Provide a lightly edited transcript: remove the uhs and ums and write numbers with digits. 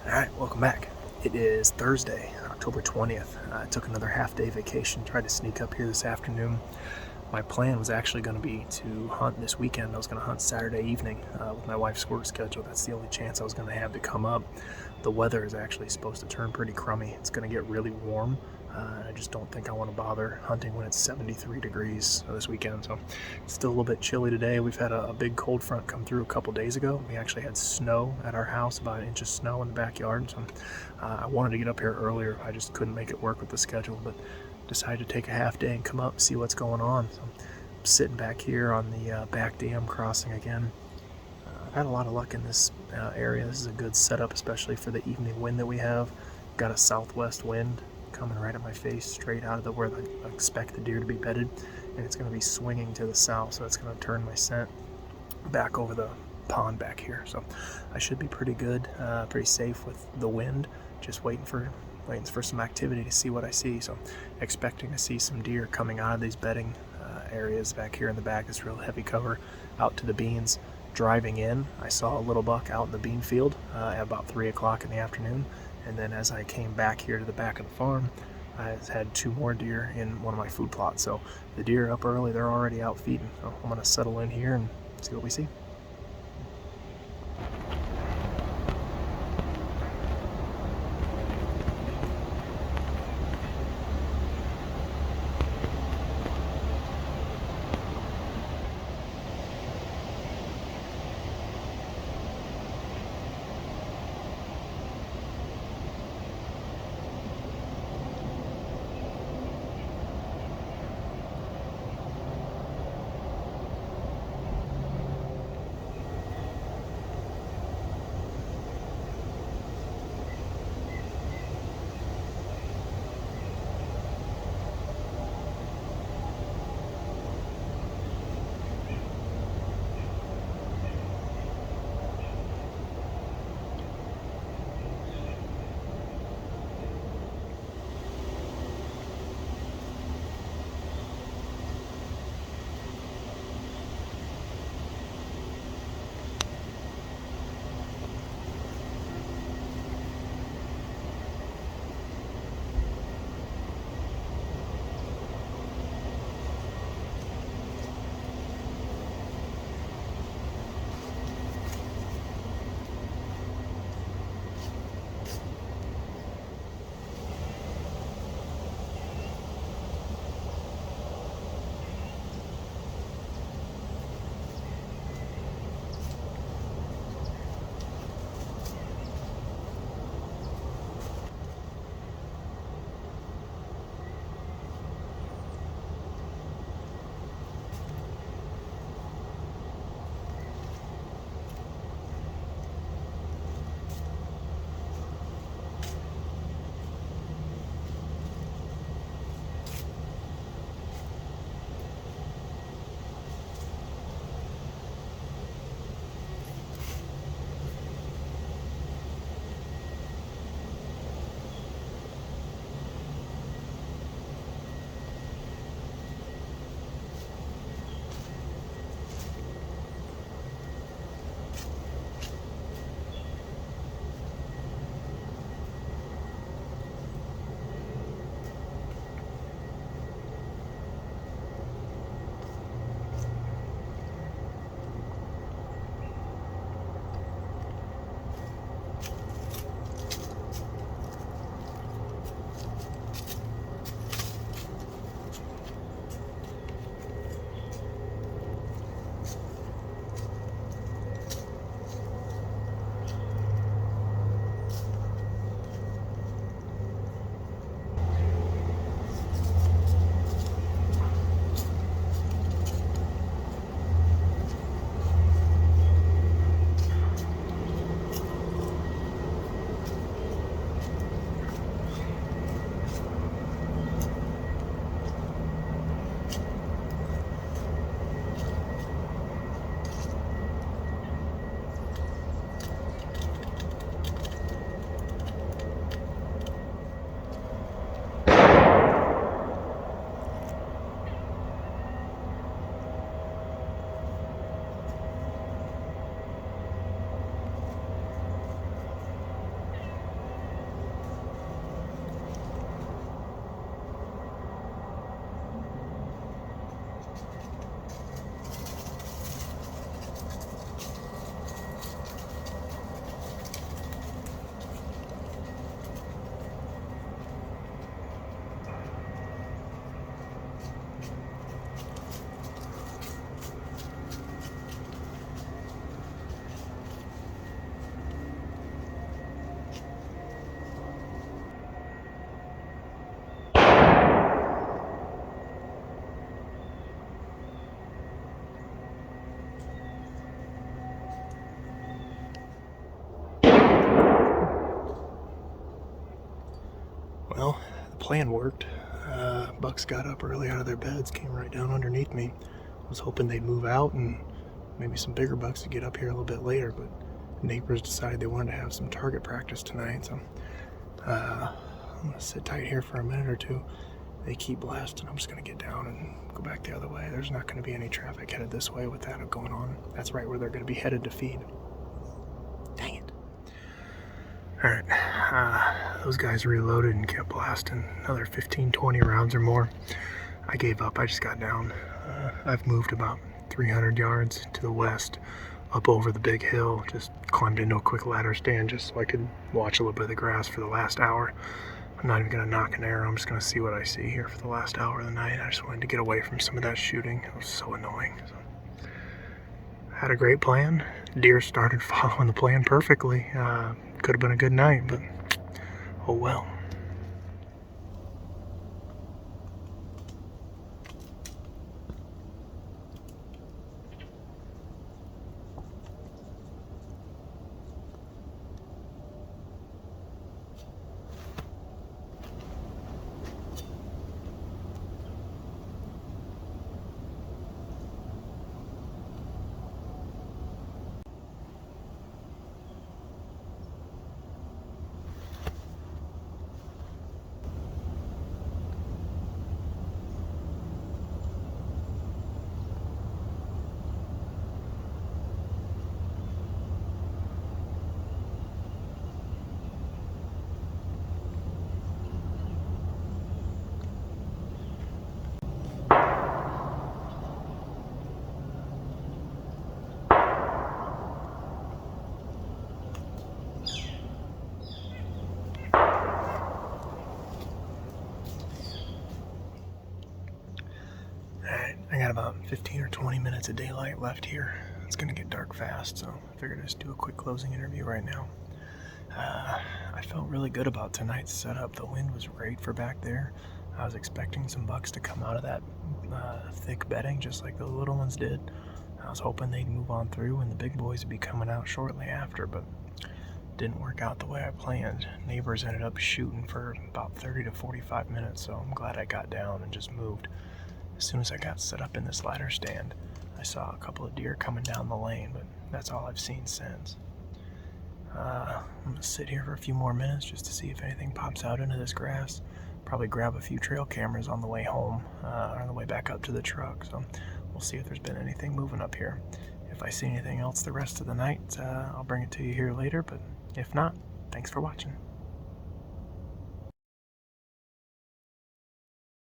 Alright, welcome back. It is Thursday, October 20th. I took another half-day vacation, tried to sneak up here this afternoon. My plan was actually going to be to hunt this weekend. I was going to hunt Saturday evening with my wife's work schedule. That's the only chance I was going to have to come up. The weather is actually supposed to turn pretty crummy. It's going to get really warm. I just don't think I want to bother hunting when it's 73 degrees this weekend. So it's still a little bit chilly today. We've had a big cold front come through a couple days ago. We actually had snow at our house, about an inch of snow in the backyard. So I wanted to get up here earlier. I just couldn't make it work with the schedule, but decided to take a half day and come up and see what's going on. So I'm sitting back here on the back dam crossing again. I've had a lot of luck in this area. This is a good setup, especially for the evening wind that we have. Got a southwest wind coming right at my face, straight out of where I expect the deer to be bedded, and it's going to be swinging to the south, so it's going to turn my scent back over the pond back here. So I should be pretty good, pretty safe with the wind. Just waiting for some activity to see what I see. So expecting to see some deer coming out of these bedding areas back here in the back, this real heavy cover out to the beans. Driving in, I saw a little buck out in the bean field at about 3 o'clock in the afternoon, and then as I came back here to the back of the farm, I had 2 more deer in one of my food plots. So the deer up early, they're already out feeding. So I'm going to settle in here and see what we see. plan worked. Bucks got up early out of their beds, came right down underneath me. I was hoping they'd move out and maybe some bigger bucks to get up here a little bit later, but neighbors decided they wanted to have some target practice tonight, so I'm gonna sit tight here for a minute or two. They keep blasting, I'm just gonna get down and go back the other way. There's not gonna be any traffic headed this way with that going on. That's right where they're gonna be headed to feed. Dang it. Alright, those guys reloaded and kept blasting another 15-20 rounds or more. I gave up, I just got down. I've moved about 300 yards to the west, up over the big hill, just climbed into a quick ladder stand just so I could watch a little bit of the grass for the last hour. I'm not even going to knock an arrow, I'm just going to see what I see here for the last hour of the night. I just wanted to get away from some of that shooting. It was so annoying. So, had a great plan. Deer started following the plan perfectly. Could have been a good night, but oh well. I got about 15 or 20 minutes of daylight left here. It's gonna get dark fast, so I figured I'd just do a quick closing interview right now. I felt really good about tonight's setup. The wind was great for back there. I was expecting some bucks to come out of that thick bedding just like the little ones did. I was hoping they'd move on through and the big boys would be coming out shortly after, but didn't work out the way I planned. Neighbors ended up shooting for about 30 to 45 minutes, so I'm glad I got down and just moved. As soon as I got set up in this ladder stand, I saw a couple of deer coming down the lane, but that's all I've seen since. I'm gonna sit here for a few more minutes just to see if anything pops out into this grass. Probably grab a few trail cameras on the way home, or on the way back up to the truck, so we'll see if there's been anything moving up here. If I see anything else the rest of the night, I'll bring it to you here later, but if not, thanks for watching.